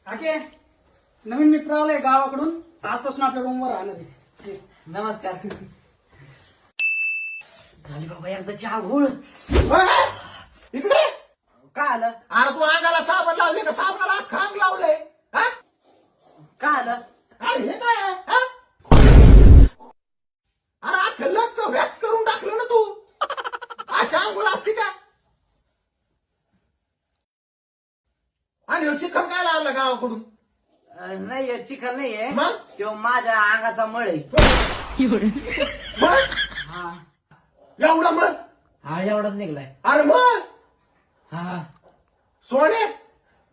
आके नवीन मित्र आले गावाकडून, आजपासून आपल्या रूमवर राहणार आहे. नमस्कार. झाली बाबा एकदाची आंघोळ. इकडे काय आलं? अरे तू अंगाला साबण लावले का साबणाला खांग लावलंय? हा? काय आलं? अरे हे काय आहे? हा? अरे अख्खं लगचं वॅक्स करून टाकलं ना तू. अशा आंघोळ असते का? आणि ह्यो चिकन काय लावला गावाकडून? नाही चिखल नाहीये, मग? तो माझ्या अंगाचा मळ आहे. मग हा एवढा मग हा एवढाच निघलाय. अरे मग हा सोने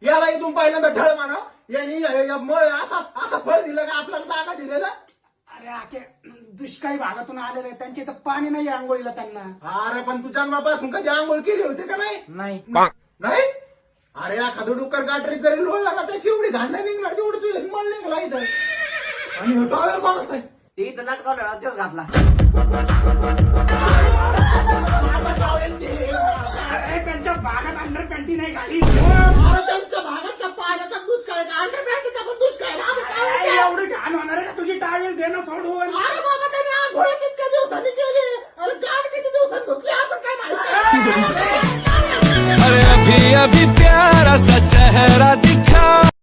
याला इथून पहिल्यांदा ढळ म्हणा. यांनी मळ असा असं फळ दिलं का आपल्याला जागा दिलेलं. अरे आके दुष्काळी भागातून आलेले आहेत, त्यांच्या इथं पाणी नाही आंघोळीला त्यांना. अरे पण तू जन्मापासून कधी आंघोळ केली होती का नाही? नाही. नाही. अरे एखादं डुक्कर गाठरी जरी लोळला ना त्याची एवढी घाण निघणार तेवढं तुझं मळ निघला इथं. आणि टॉवेल कोणाच आहे? ते इथं लटकावलं तेच घातला. अरे त्यांच्या भागात अंडर पॅन्टी नाही घाली. त्यांच्या भागातल्या पाण्याचा दुष्काळ आहे. अंडर पॅन्टीचा पण दुष्काळ आहे. एवढी घाण होणार आहे का तुझी टावेल देणं सोडून? अरे बाबा त्यांनी आंघोळ किती दिवसांनी केली. अरे गाठ किती दिवसांनी धुतली असं काय माहिती. अरे अभी अभी प्यारा सा चेहरा